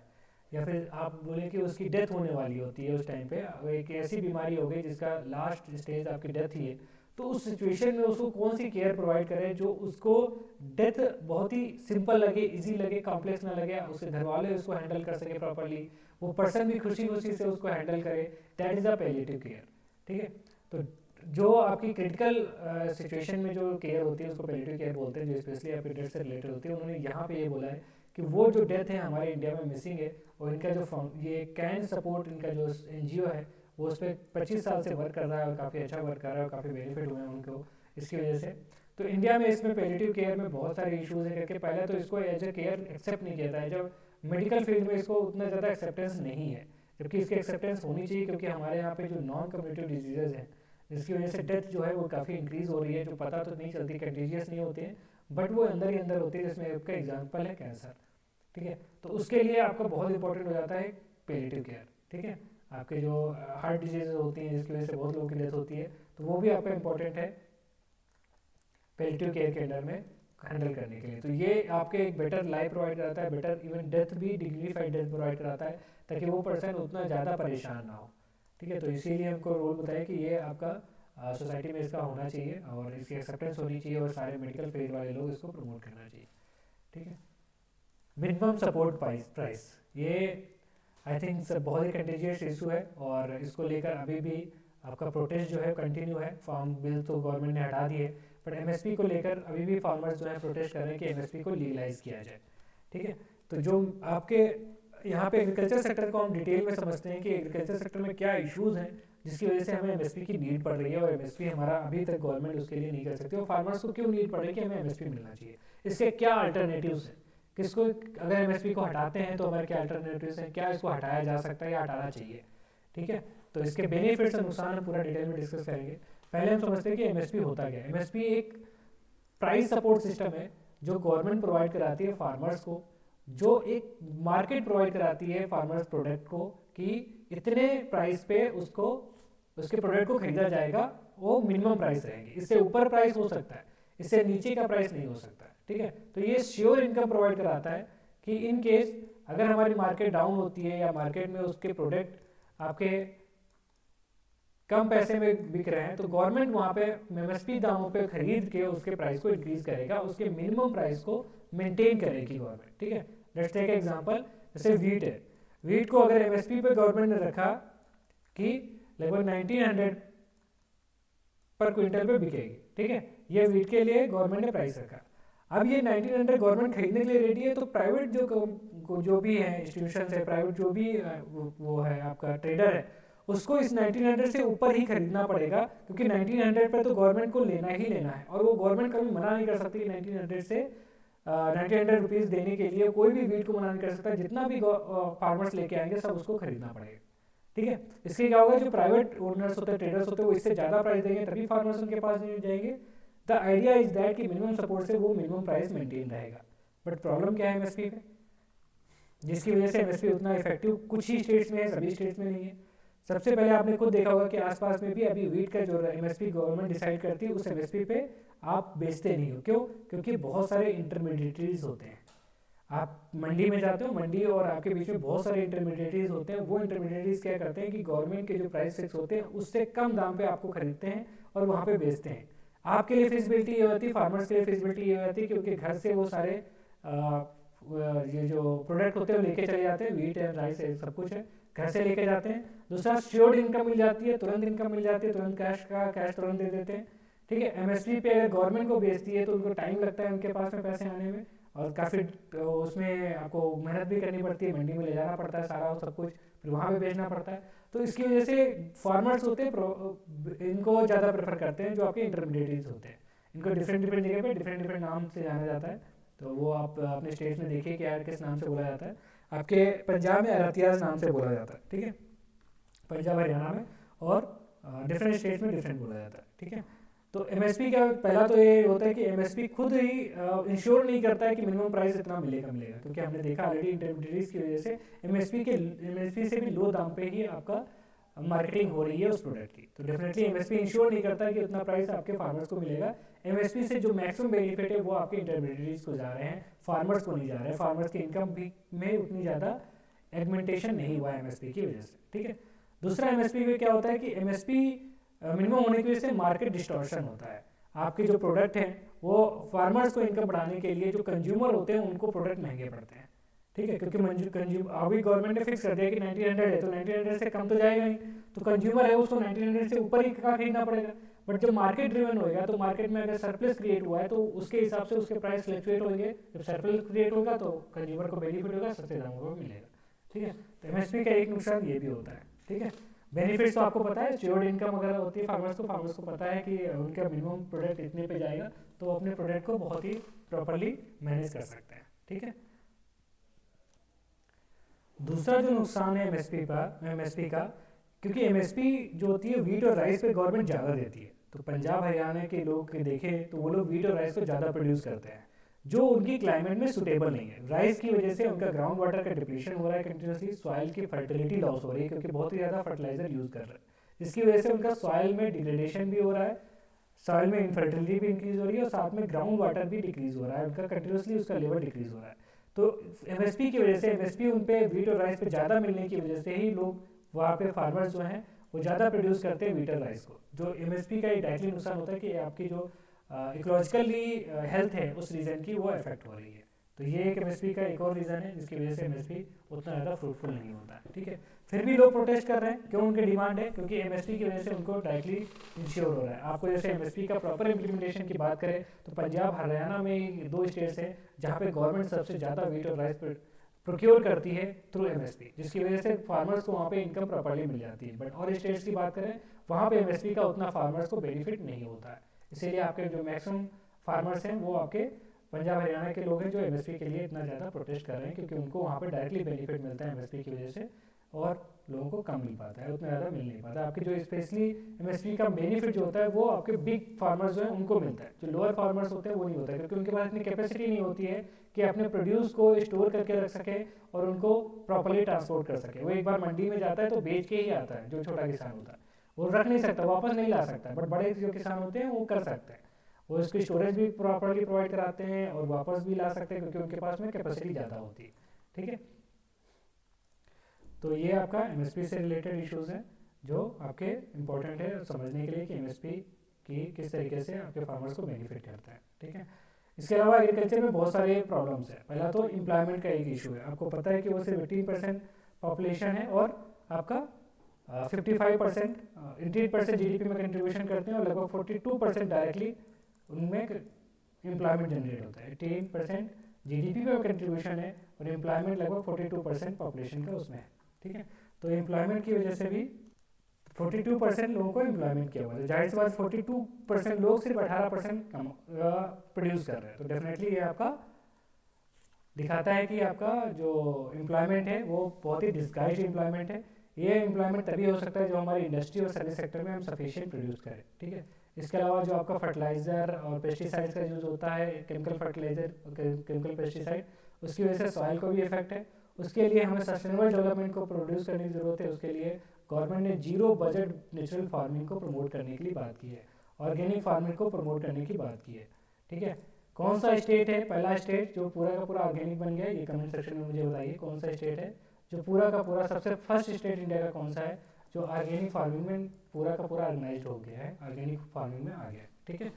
या फिर आप बोले कि उसकी डेथ होने वाली होती है, उस टाइम पे एक ऐसी बीमारी हो गई जिसका लास्ट स्टेज आपकी डेथ ही है, तो उस सिचुएशन में उसको कौन सी केयर प्रोवाइड करें जो उसको डेथ बहुत ही सिंपल लगे, इजी लगे, कॉम्प्लेक्स ना लगे, उसके घर वाले उसको हैंडल कर सके प्रॉपरली, वो पर्सन भी खुशी खुशी से उसको हैंडल करे, that is a palliative care. ठीक है, तो जो आपकी क्रिटिकल सिचुएशन में जो केयर होती है उसको पेलिएटिव केयर बोलते हैं, जो स्पेशली आपकी डेथ से रिलेटेड होती है। उन्होंने यहाँ पे ये बोला है कि वो जो डेथ है हमारे इंडिया में मिसिंग है, और इनका जो ये कैन सपोर्ट इनका जो एनजीओ है वो उस पर 25 साल से वर्क कर रहा है और काफ़ी अच्छा वर्क कर रहा है और काफ़ी बेनिफिट हुए हैं उनको इसकी वजह से। तो इंडिया में इसमें पेलिएटिव केयर में बहुत सारे इश्यूज हैं, करके पहले तो इसको एज ए केयर एक्सेप्ट नहीं किया था, जब मेडिकल फील्ड में इसको उतना ज़्यादा एक्सेप्टेंस नहीं है, जबकि इसकी एक्सेप्टेंस होनी चाहिए, क्योंकि हमारे यहाँ पे जो नॉन कम्युनिकेटिव डिजीजेज हैं जिसकी वजह से डेथ जो है वो काफ़ी इंक्रीज हो रही है, जो पता तो नहीं चलती, कंटीजियस नहीं होती है, बट वो अंदर ही अंदर होती है, जिसमें आपका एग्जाम्पल है कैंसर। ठीक है, तो उसके लिए आपका बहुत इंपॉर्टेंट हो जाता है पेलिएटिव केयर। ठीक है, आपके जो हार्ट डिजीज होती हैं जिसकी वजह से बहुत लोगों की डेथ होती है, तो वो भी आपका इंपॉर्टेंट है पेलिएटिव केयर के अंडर में हैंडल करने के लिए। तो ये आपके एक बेटर लाइफ प्रोवाइड कराता है, बेटर इवन डेथ भी डिग्निफाइड डेथ प्रोवाइड कराता है, ताकि वो पर्सन उतना ज़्यादा परेशान ना हो। ठीक है, तो इसीलिए हमको रोल बताया कि ये आपका सोसाइटी में इसका होना चाहिए और इसकी एक्सेप्टेंस होनी चाहिए और सारे मेडिकल फील्ड वाले लोग इसको प्रमोट करना चाहिए। ठीक है, मिनिमम सपोर्ट प्राइस, ये आई थिंक बहुत ही कंटीजियस इशू है और इसको लेकर अभी भी आपका प्रोटेस्ट जो है कंटिन्यू है। फार्म बिल तो गवर्नमेंट ने हटा दिए, बट एमएसपी को लेकर अभी भी फार्मर्स जो है प्रोटेस्ट कर रहे हैं कि एमएसपी को लीगलाइज किया जाए। ठीक है, तो जो आपके यहाँ पे एग्रीकल्चर सेक्टर को हम डिटेल में समझते हैं कि एग्रीकल्चर सेक्टर में क्या इश्यूज हैं जिसकी वजह से हमें एमएसपी की नीड पड़ रही है, और एमएसपी हमारा अभी तक गवर्नमेंट उसके लिए नहीं कर सकती, और फार्मर्स को क्यों नीड पड़ रही है कि हमें एमएसपी मिलना चाहिए, इसके क्या अल्टरनेटिव्स हैं, किसको अगर एमएसपी को हटाते हैं तो हमारे क्या अल्टरनेटिव्स हैं, क्या इसको हटाया जा सकता है या हटाना चाहिए। ठीक है, तो इसके बेनिफिट्स और नुकसान हम पूरा डिटेल में डिस्कस करेंगे। पहले हम समझते हैं कि एमएसपी होता क्या है। एमएसपी एक प्राइस सपोर्ट सिस्टम है जो गवर्नमेंट प्रोवाइड कराती है फार्मर्स को, जो एक मार्केट प्रोवाइड कराती है फार्मर्स प्रोडक्ट को कि इतने प्राइस पे उसको उसके प्रोडक्ट को खरीदा जाएगा, वो मिनिमम प्राइस रहेगी, इससे ऊपर प्राइस हो सकता है, इससे नीचे का प्राइस नहीं हो सकता। ठीक है, तो ये श्योर इनकम प्रोवाइड कराता है कि इन केस अगर हमारी मार्केट डाउन होती है या मार्केट में उसके प्रोडक्ट आपके कम पैसे में बिक रहे हैं, तो गवर्नमेंट वहाँ पे एमएसपी दामों पे खरीद के उसके प्राइस को इंक्रीज करेगा, उसके मिनिमम प्राइस को मेंटेन करेगी गवर्नमेंट। ठीक है, लेट्स टेक एग्जांपल, जैसे वीट है, वीट को अगर एमएसपी पे गवर्नमेंट ने रखा कि लगभग 1900 पर क्विंटल पे बिकेगी। ठीक है, ये वीट के लिए गवर्नमेंट ने प्राइस रखा। अब ये 1900 गवर्नमेंट खरीदने के लिए रेडी है, तो प्राइवेट जो भी है इंस्टीट्यूशन है, प्राइवेट जो भी वो है आपका ट्रेडर है, उसको इस 1900 से ऊपर ही खरीदना पड़ेगा, क्योंकि 1900 पे तो गवर्नमेंट को लेना ही लेना है, और वो गवर्नमेंट कभी मना नहीं कर सकती 1900 से 1900 रुपीज़ देने के लिए, कोई भी वीट को मना नहीं कर सकता, जितना भी फार्मर्स लेके आएंगे सब उसको खरीदना पड़ेगा। ठीक है, इससे क्या होगा, जो प्राइवेट ओनर्स होते हैं, ट्रेडर्स होते हैं, वो इससे ज़्यादा प्राइस देंगे तभी फार्मर्स उनके पास नहीं जाएंगे। द आइडिया इज दैट कि मिनिमम सपोर्ट से वो मिनिमम प्राइस मेंटेन रहेगा। बट प्रॉब्लम क्या है एमएसपी पे, जिसकी वजह से एमएसपी उतना इफेक्टिव कुछ ही स्टेट्स में है, सभी स्टेट्स में नहीं है। सबसे पहले आपने खुद देखा होगा कि आसपास में भी अभी वीट का जो एमएसपी गवर्नमेंट डिसाइड करती है, उस एमएसपी पे आप बेचते नहीं हो। क्यों? क्योंकि बहुत सारे इंटरमीडिएटरीज होते हैं। आप मंडी में जाते हो, मंडी और आपके बीच में बहुत सारे इंटरमीडिएटरीज होते हैं। वो इंटरमीडिएटरीज क्या करते हैं कि गवर्नमेंट के जो प्राइस फिक्स होते हैं उससे कम दाम पे आपको खरीदते हैं और वहाँ पे बेचते हैं। आपके लिए फिजिबिलिटी ये होती है, फार्मर्स के लिए फिजिबिलिटी ये होती है, क्योंकि घर से वो सारे ये जो प्रोडक्ट होते हैं वो लेके चले जाते हैं, वीट है, राइस है, सब कुछ है, घर से लेके जाते हैं। दूसरा, श्योर्ड इनकम मिल जाती है, तुरंत इनकम मिल जाती है, तुरंत कैश तुरंत दे देते हैं। ठीक है, एमएसपी पे अगर गवर्नमेंट को बेचती है तो उनको टाइम लगता है उनके पास में पैसे आने में, और काफ़ी उसमें आपको मेहनत भी करनी पड़ती है, मंडी में ले जाना पड़ता है सारा सब कुछ, फिर वहाँ पे बेचना पड़ता है। तो इसकी वजह से फार्मर्स होते हैं इनको ज़्यादा प्रेफर करते हैं, जो आपके इंटरमीडिएटरीज होते हैं। इनको डिफरेंट डिफरेंट जगह पे डिफरेंट डिफरेंट नाम से जाना जाता है, तो वो आप अपने स्टेट्स में देखिए कि यार किस नाम से बोला जाता है। आपके पंजाब में अरतियाज नाम से बोला जाता है। ठीक है, पंजाब हरियाणा में, और डिफरेंट स्टेट्स में डिफरेंट बोला जाता है। ठीक है, तो एमएसपी का पहला तो ये होता है कि एमएसपी खुद ही इंश्योर नहीं करता है कि मिनिमम प्राइस इतना मिलेगा, क्योंकि हमने देखा ऑलरेडी इंटरमीडिएटरीज की वजह से एमएसपी से भी लो दाम पे ही आपका मार्केटिंग हो रही है उस प्रोडक्ट की। तो डेफिनेटली एमएसपी इंश्योर नहीं करता कि उतना प्राइस आपके फार्मर्स को मिलेगा। एमएसपी से जो मैक्सिमम बेनिफिट है वो आपके इंटरमीडिएटरीज को जा रहे हैं, फार्मर्स को नहीं जा रहे हैं। फार्मर्स की इनकम भी में उतनी ज़्यादा एगमेंटेशन नहीं हुआ है एमएसपी की वजह से। ठीक है, दूसरा एमएसपी में क्या होता है कि एमएसपी मिनिमम होने की वजह से मार्केट डिस्टॉर्शन होता है। आपके जो प्रोडक्ट हैं वो फार्मर्स को इनकम बढ़ाने के लिए जो कंज्यूमर होते हैं उनको प्रोडक्ट महंगे पड़ते हैं। ठीक है, क्योंकि अभी गवर्नमेंट ने फिक्स कर दिया कि 1900 है, तो 1900 से कम तो जाएगा नहीं, तो कंज्यूमर है उसको 1900 से ऊपर ही का खरीदना पड़ेगा। बट जब मार्केट ड्रिवन होएगा, तो मार्केट में अगर सरप्लस क्रिएट हुआ है तो उसके हिसाब से उसके प्राइस फ्लक्चुएट होंगे। जब सरप्लस क्रिएट होगा तो कंज्यूमर को बेनिफिट होगा, सस्ते दामों को मिलेगा। ठीक है, तो एमएसपी का एक नुकसान ये भी होता है। ठीक है, बेनिफिट्स तो आपको पता है, श्योर्ड इनकम अगर होती है फार्मर्स को पता है कि उनका मिनिमम प्रोडक्ट इतने पे जाएगा, तो वो अपने प्रोडक्ट को बहुत ही प्रॉपर्ली मैनेज कर सकते हैं। ठीक है, दूसरा जो नुकसान है एमएसपी का, क्योंकि एमएसपी जो होती है वीट और राइस पे गवर्नमेंट ज़्यादा देती है, तो पंजाब हरियाणा के लोग देखें तो वो लोग वीट और राइस को ज़्यादा प्रोड्यूस करते हैं, जो उनकी क्लाइमेट में सुटेबल नहीं है। राइस की वजह से उनका ग्राउंड वाटर का डिप्लीशन हो रहा है कंटिन्यूसली, सॉइल की फर्टिलिटी लॉस हो रही है क्योंकि बहुत ही ज़्यादा फर्टिलाइजर यूज़ कर रहे हैं, जिसकी वजह से उनका सॉइल में डिग्रेडेशन भी हो रहा है, सॉइल में इनफर्टिलिटी भी इंक्रीज हो रही है, और साथ में ग्राउंड वाटर भी डिक्रीज हो रहा है, उनका कंटिन्यूसली उसका लेवल डिक्रीज हो रहा है। तो एमएसपी की वजह से, एमएसपी उन पे वीट और राइस पे ज़्यादा मिलने की वजह से ही लोग वहाँ पे फार्मर्स जो हैं वो ज़्यादा प्रोड्यूस करते हैं वीट और राइस को। जो एमएसपी का एक डायरेक्टली नुकसान होता है कि आपकी जो इकोलॉजिकली हेल्थ है उस रीजन की वो अफेक्ट हो रही है। तो ये एक एमएसपी का एक और रीज़न है जिसकी वजह से एमएसपी उतना ज़्यादा फ्रूटफुल नहीं होता है। ठीक है, फिर भी लोग प्रोटेस्ट कर रहे हैं, क्यों? उनकी डिमांड है, क्योंकि एमएसपी की वजह से उनको डायरेक्टली इंश्योर हो रहा है। आपको जैसे एमएसपी का प्रॉपर इम्प्लीमेंटेशन की बात करें तो पंजाब हरियाणा में 2 स्टेट्स हैं जहाँ पे गवर्नमेंट सबसे ज़्यादा वीट और राइस प्रोक्योर करती है थ्रू एमएसपी, जिसकी वजह से फार्मर्स को वहाँ पे इनकम प्रॉपर्ली मिल जाती है। बट और स्टेट्स की बात करें, वहाँ पे एमएसपी का उतना फार्मर्स को बेनिफिट नहीं होता है। इसीलिए आपके जो मैक्सिमम फार्मर्स हैं वो आपके पंजाब हरियाणा के लोग हैं जो एमएसपी के लिए इतना ज़्यादा प्रोटेस्ट कर रहे हैं, क्योंकि उनको वहाँ पे डायरेक्टली बेनिफिट मिलता है एमएसपी की वजह से, और लोगों को कम मिल पाता है, उतना ज़्यादा मिल नहीं पाता। आपके जो स्पेशली एमएसपी का बेनिफिट जो होता है वो आपके बिग फार्मर्स जो है उनको मिलता है, जो लोअर फार्मर्स होते हैं वो नहीं होता है, क्योंकि उनके पास इतनी कैपेसिटी नहीं होती है कि अपने प्रोड्यूस को स्टोर करके रख सके और उनको प्रॉपर्ली ट्रांसपोर्ट कर सके। वो एक बार मंडी में जाता है तो बेच के ही आता है, जो छोटा किसान होता है वो रख नहीं सकता, वापस नहीं ला सकता। बट बड़े जो किसान होते हैं वो कर सकते हैं, वो इसकी स्टोरेज भी प्रॉपर्ली प्रोवाइड कराते हैं और वापस भी ला सकते हैं, क्योंकि उनके पास में कैपेसिटी ज़्यादा होती है। ठीक है, तो ये आपका एमएसपी से रिलेटेड इश्यूज हैं जो आपके इम्पोर्टेंट है समझने के लिए कि एमएसपी की किस तरीके से आपके फार्मर्स को बेनिफिट करता है। ठीक है, इसके अलावा एग्रीकल्चर में बहुत सारे प्रॉब्लम्स हैं। पहला तो एम्प्लॉयमेंट का एक इशू है। आपको पता है कि वो सिर्फ 18% पॉपुलेशन है और आपका 55% 18% जीडीपी में कंट्रीब्यूशन करते हैं और लगभग 42% डायरेक्टली उनमें एम्प्लॉयमेंट जनरेट होता है। 18% जीडीपी में कंट्रीब्यूशन है और एम्प्लॉयमेंट लगभग 42% पॉपुलेशन का उसमें है। ठीक है, तो एम्प्लॉयमेंट की वजह से भी 42% लोगों को एम्प्लॉयमेंट किया हुआ है। जाहिर सी बात 42% लोग सिर्फ 18% प्रोड्यूस कर रहे हैं, तो डेफिनेटली ये आपका दिखाता है कि आपका जो एम्प्लॉयमेंट है वो बहुत ही डिस्गाइज्ड एम्प्लॉयमेंट है। ये एम्प्लॉयमेंट तभी हो सकता है जो हमारी इंडस्ट्री और सर्विस सेक्टर में हम सफिशिएंट प्रोड्यूस करें। ठीक है, इसके अलावा जो आपका फर्टिलाइजर और पेस्टिसाइड्स का यूज़ होता है, केमिकल फर्टिलाइजर केमिकल पेस्टिसाइड, उसकी वजह से सॉइल को भी इफेक्ट है। उसके लिए हमें सस्टेनेबल डेवलपमेंट को प्रोड्यूस करने की ज़रूरत है। उसके लिए गवर्नमेंट ने जीरो बजट नेचुरल फार्मिंग को प्रमोट करने के लिए बात की है, ऑर्गेनिक फार्मिंग को प्रमोट करने की बात की है। ठीक है, कौन सा स्टेट है पहला स्टेट जो पूरा का पूरा ऑर्गेनिक बन गया, ये कमेंट सेक्शन में मुझे बताइए। कौन सा स्टेट है जो पूरा का पूरा, सबसे फर्स्ट स्टेट इंडिया का कौन सा है जो ऑर्गेनिक फार्मिंग में पूरा का पूरा ऑर्गेनाइज्ड हो गया है, ऑर्गेनिक फार्मिंग में आ गया है। ठीक है,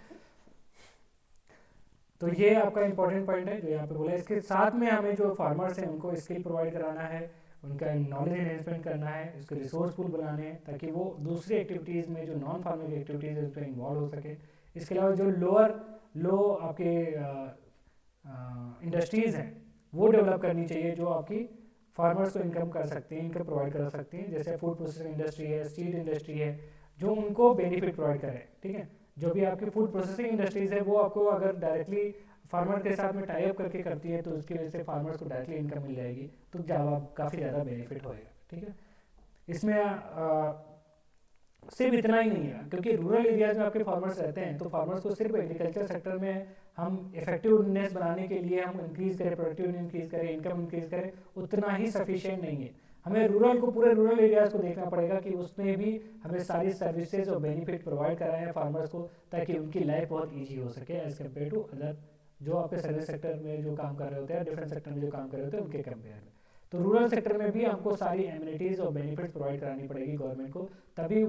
तो ये आपका इंपॉर्टेंट पॉइंट है जो यहाँ पे बोला है। इसके साथ में हमें जो फार्मर्स हैं उनको स्किल प्रोवाइड कराना है, उनका नॉलेज एनहेंसमेंट करना है, उसके रिसोर्स पूल बनाने हैं ताकि वो दूसरी एक्टिविटीज़ में जो नॉन फार्मिंग एक्टिविटीज़ है उसमें इन्वॉल्व हो सके। इसके अलावा जो लो आपके इंडस्ट्रीज़ हैं वो डेवलप करनी चाहिए जो आपकी फार्मर्स को इनकम कर सकती हैं, इनकम प्रोवाइड कर सकती हैं, जैसे फूड प्रोसेसिंग इंडस्ट्री है, स्टील इंडस्ट्री है, जो उनको बेनिफिट प्रोवाइड करे। ठीक है, जो भी आपकी फूड प्रोसेसिंग इंडस्ट्रीज है वो आपको अगर डायरेक्टली फार्मर के साथ में टाई अप करके करती है तो उसकी वजह से फार्मर्स को डायरेक्टली इनकम मिल जाएगी, तो काफ़ी ज़्यादा बेनिफिट होएगा। ठीक है, इसमें सिर्फ इतना ही नहीं है, क्योंकि रूरल एरियाज में आपके फार्मर्स रहते हैं तो फार्मर्स को सिर्फ एग्रीकल्चर सेक्टर में हम इफेक्टिवनेस बनाने के लिए हम इंक्रीज़ करें, प्रोडक्टिविटी इंक्रीज़ करें, इनकम इंक्रीज़ करें, उतना ही सफिशिएंट नहीं है। हमें रूरल को, पूरे रूरल एरियाज़ को देखना पड़ेगा कि उसमें भी हमें सारी सर्विसेज और बेनिफिट प्रोवाइड कराएं फार्मर्स को, ताकि उनकी लाइफ बहुत ईजी हो सके एज़ कम्पेयर टू अदर जो आपके सर्विस सेक्टर में जो काम कर रहे होते हैं, डिफरेंट सेक्टर में जो काम कर रहे होते हैं उनके कंपेयर में। तो रूरल सेक्टर में भी हमको सारी एमिनिटीज़ और बेनिफिट्स प्रोवाइड करानी पड़ेगी गवर्नमेंट को, तभी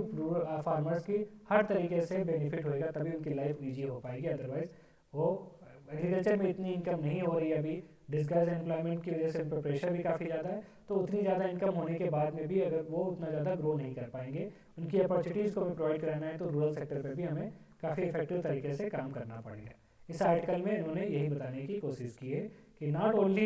फार्मर्स की हर तरीके से बेनिफिट होएगा, तभी उनकी लाइफ ईजी हो पाएगी। अदरवाइज वो एग्रीकल्चर में इतनी इनकम नहीं हो रही है अभी, डिस्गाइज एम्प्लॉयमेंट की वजह से उन पर प्रेशर भी काफ़ी ज़्यादा है, तो उतनी ज़्यादा इनकम होने के बाद में भी अगर वो उतना ज़्यादा ग्रो नहीं कर पाएंगे, उनकी अपॉर्चुनिटीज़ को भी प्रोवाइड कराना है तो रूरल सेक्टर पर भी हमें काफ़ी इफेक्टिव तरीके से काम करना पड़ेगा। इस आर्टिकल में इन्होंने यही बताने की कोशिश की है कि not only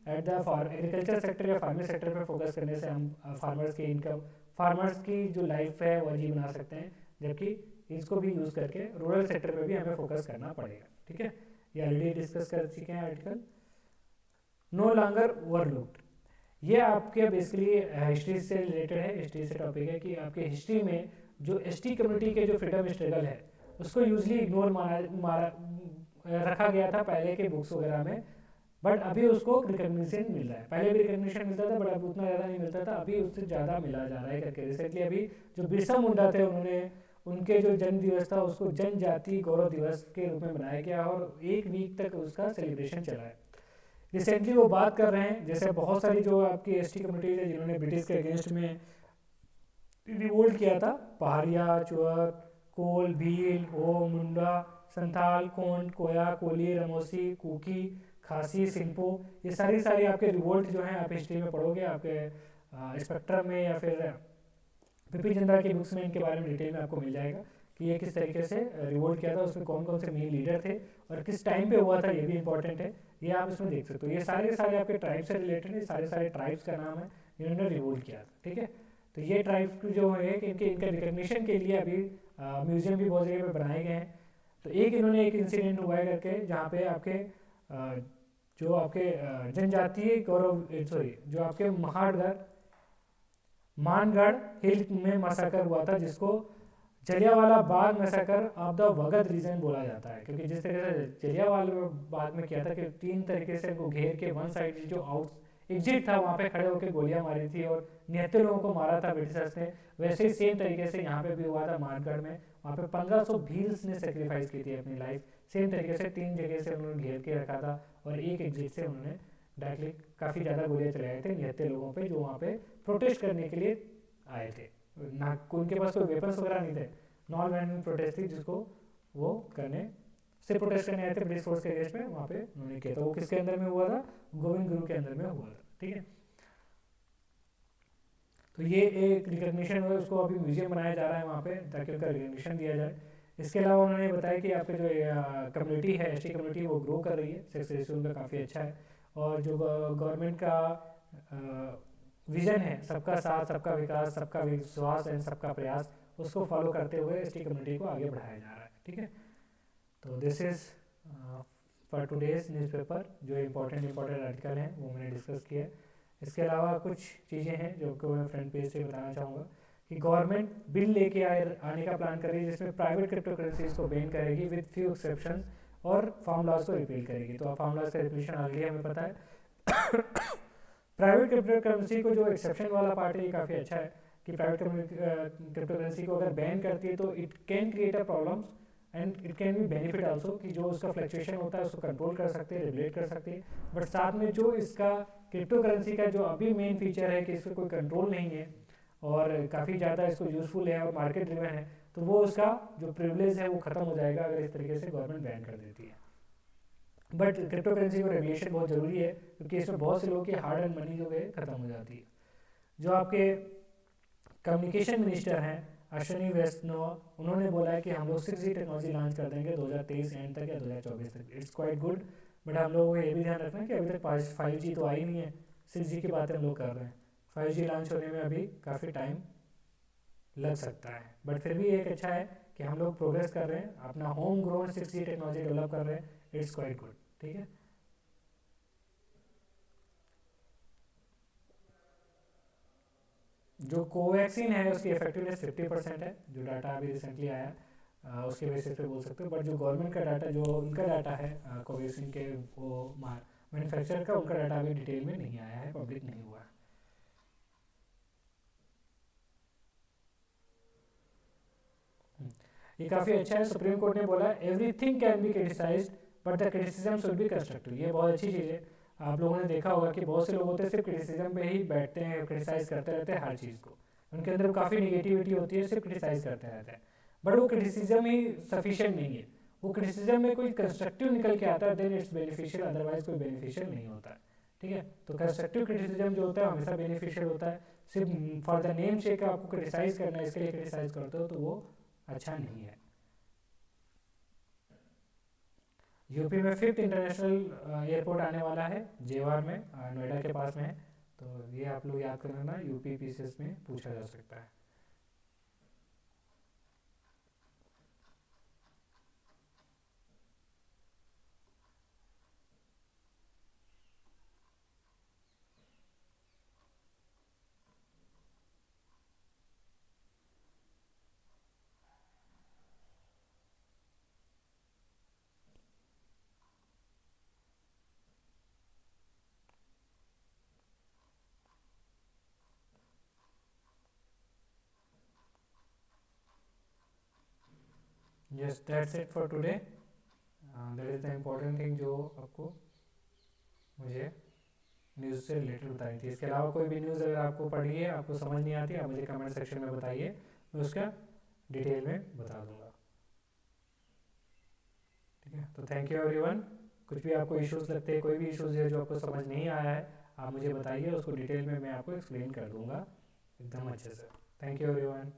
at the agriculture sector या फार्मिंग सेक्टर पर फोकस करने से हम फार्मर्स की इनकम, फार्मर्स की जो लाइफ है वो अजीब बना सकते हैं, जबकि इसको भी यूज़ करके रूरल सेक्टर पे भी हमें फोकस करना पड़ेगा। ठीक है, ये ऑलरेडी डिस्कस कर चुके हैं आर्टिकल। नो लॉन्गर ओवरलुक्ड, ये आपके बेसिकली हिस्ट्री से रिलेटेड है, हिस्ट्री से टॉपिक है कि आपके हिस्ट्री में जो एसटी कम्युनिटी के जो फ्रीडम स्ट्रगल है उसको यूजली इग्नोर रखा गया था पहले के बुक्स वगैरह में, बट अभी उसको रिकग्निशन मिल रहा है। पहले भी रिकग्निशन मिलता था बट अब उतना ज़्यादा नहीं मिलता था, अभी उससे ज़्यादा मिला जा रहा है करके। रिसेंटली अभी जो बिरसा मुंडा थे उन्होंने, उनके जो जन्म दिवस था उसको जनजाति गौरव दिवस के रूप में बनाया गया और 1 वीक तक उसका सेलिब्रेशन चला है। रिसेंटली वो बात कर रहे हैं, जैसे बहुत सारी जो आपकी एसटी कम्युनिटीज है जिन्होंने ब्रिटिश के अगेंस्ट में रिवोल्ट किया था, पहाड़िया, चुअर, कोल, भील, हो, मुंडा, संथाल, कोंड, कोया, कोली, रमोसी, कुकी, खासी, सिंपो, ये सारी आपके रिवोल्ट जो हैं आप हिस्ट्री में पढ़ोगे, आपके स्पेक्ट्रम में या फिर बिपिन चंद्रा की बुक्स में इनके बारे में डिटेल में आपको मिल जाएगा कि ये किस तरीके से रिवोल्ट किया था, उसमें कौन कौन से मेन लीडर थे और किस टाइम पे हुआ था, ये भी इंपॉर्टेंट है, ये आप इसमें देख सकते हो। ये सारे के सारे आपके ट्राइब से रिलेटेड है, सारे सारे ट्राइब्स का नाम है जिन्होंने रिवोल्ट किया था, ठीक है। तो ये ट्राइब्स जो है कि इनका रिकग्निशन के लिए अभी म्यूजियम भी बहुत जगह पे बनाए गए हैं। तो एक इन्होंने एक इंसिडेंट हुआ है करके जहाँ पे आपके जो आपके जनजातीय गौरव सॉरी जो आपके मानगढ़ हिल में मसाकर हुआ था, जिसको Jallianwala Bagh massacre of the वगद reason बोला जाता है, क्योंकि जिस तरह से जलियांवाला बाग में किया था कि 3 तरीके से वो घेर के वन साइड जो आउट एग्जिट था वहाँ पे खड़े होकर गोलियां मारी थी और 79 लोगों को मारा था ब्रिटिशर्स ने। वैसे ही सेम तरीके से यहाँ पे भी हुआ था मानगढ़ में, वहाँ पे 1500 भील्स ने सेक्रीफाइस की थी अपनी लाइफ। सेम तरीके से 3 जगह से उन्होंने घेर के रखा था और एक एग्जिट से उन्होंने डायरेक्टली काफ़ी ज़्यादा गोलियां चलाए थे 79 लोगों पे जो वहाँ पे प्रोटेस्ट करने के लिए आए थे। ना उनके पास कोई वेपन्स वगैरह नहीं थे, नॉन वायलेंट प्रोटेस्ट थी जिसको वो करने से प्रोटेस्ट करने आए थे ब्रिटिश फोर्स के अगेंस्ट में, वहाँ पे उन्होंने किया था। वो किसके अंदर में हुआ था? गोविंद गुरु के अंदर में हुआ था, ठीक है। तो ये एक रिकग्निशन है, उसको अभी म्यूजियम बनाया जा रहा है वहाँ पे ताकि उनका रिकग्निशन दिया जाए। इसके अलावा उन्होंने बताया कि आपके जो कम्युनिटी है, एसटी कम्युनिटी, वो ग्रो कर रही है, सेक्स रेशियो उनका काफ़ी अच्छा है और जो गवर्नमेंट का विजन है सबका साथ सबका विकास सबका विश्वास एंड सबका प्रयास, उसको फॉलो करते हुए एसटी कम्युनिटी को आगे बढ़ाया जा रहा है, ठीक है। तो this is for today's newspaper, जो इम्पोर्टेंट आर्टिकल हैं वो मैंने डिस्कस किया है। इसके अलावा कुछ चीज़ें हैं जो कि मैं फ्रंट पेज से बताना चाहूँगा कि गवर्नमेंट बिल लेके आने का प्लान कर रही है जिसमें प्राइवेट क्रिप्टो करेंसीज को बैन करेगी विद फ्यू एक्सेप्शंस और फार्म लॉज को रिपील करेगी। तो फार्म लॉज का रिपीलेशन ऑलरेडी हमें पता है। प्राइवेट क्रिप्टो करेंसी को जो एक्सेप्शन वाला पार्ट है ये काफ़ी अच्छा है कि प्राइवेट क्रिप्टो करेंसी को अगर बैन करती है तो it can create a problems and it can be benefit also, कि जो उसका फ्लक्चुएशन होता है उसको कंट्रोल कर सकते हैं, रेगुलेट कर सकते हैं। बट साथ में जो इसका क्रिप्टो करेंसी का जो अभी मेन फीचर है कि इसका कोई कंट्रोल नहीं है और काफ़ी ज़्यादा इसको यूजफुल है और मार्केट ड्रिवन है, तो वो उसका जो प्रिविलेज है वो खत्म हो जाएगा अगर इस तरीके से गवर्नमेंट बैन कर देती है। बट क्रिप्टो करेंसी को रेगुलेशन बहुत ज़रूरी है क्योंकि इसमें बहुत से लोगों की हार्ड एंड मनी जो है खत्म हो जाती है। जो आपके कम्युनिकेशन मिनिस्टर हैं अश्विनी वैष्णव, उन्होंने बोला है कि हम लोग 6G टेक्नोलॉजी लॉन्च कर देंगे 2023 एंड तक या 2024 तक। इट्स क्वाइट गुड, बट हम लोगों को ये भी ध्यान रखना है कि अभी तक 5G तो आई नहीं है, 6G की बातें हम लोग कर रहे हैं। 5G लॉन्च होने में अभी काफ़ी टाइम लग सकता है, बट फिर भी एक अच्छा है कि हम लोग प्रोग्रेस कर रहे हैं, अपना home grown 6G technology develop कर रहे हैं। इट्स क्वाइट गुड, ठीक है। जो कोवैक्सीन है उसकी इफेक्टिवनेस 50% है, जो डाटा अभी रिसेंटली आया उसके बेसिस पे बोल सकते हो। बट जो गवर्नमेंट का डाटा, जो उनका डाटा है कोवैक्सीन के वो मैन्युफैक्चरर का, उनका डाटा अभी डिटेल में नहीं आया है, पब्लिक नहीं हुआ है। ये काफ़ी अच्छा है। सुप्रीम कोर्ट ने बोला everything can be criticised but the criticism should be constructive. ये बहुत अच्छी चीज़ है। आप लोगों ने देखा होगा कि बहुत से लोग होते हैं सिर्फ क्रिटिसिज्म पे ही बैठते हैं, क्रिटिसाइज करते रहते हैं हर चीज़ को, उनके अंदर काफ़ी निगेटिविटी होती है, सिर्फ क्रिटिसाइज करते रहते हैं। बट वो क्रिटिसिज्म ही सफिशिएंट नहीं है, वो क्रिटिसिज्म में कोई कंस्ट्रक्टिव निकल के आता है देन इट्स बेनिफिशियल, अदरवाइज कोई बेनिफिशियल नहीं होता है, ठीक है। तो कंस्ट्रक्टिव क्रिटिसिज्म जो होता है हमेशा बेनिफिशियल होता है। सिर्फ फॉर द नेम से आपको क्रिटिसाइज करना है, इसके लिए क्रिटिसाइज करते हो तो वो अच्छा नहीं है। यूपी में 5th इंटरनेशनल एयरपोर्ट आने वाला है जेवार में, नोएडा के पास में है। तो ये आप लोग याद कर लेना, यूपी पीसीएस में पूछा जा सकता है। Yes, that's it for today. That is the important thing जो आपको मुझे न्यूज़ से रिलेटेड बतानी थी। इसके अलावा कोई भी न्यूज़ अगर आपको पढ़ी है, आपको समझ नहीं आती, आप मुझे कमेंट सेक्शन में बताइए, मैं उसका डिटेल में बता दूंगा, ठीक है। तो थैंक यू एवरीवन। कुछ भी आपको इश्यूज़ लगते हैं, कोई भी इश्यूज़ है जो आपको समझ नहीं आया है, आप मुझे बताइए, उसको डिटेल में मैं आपको एक्सप्लेन कर दूंगा एकदम अच्छे से। Thank you everyone.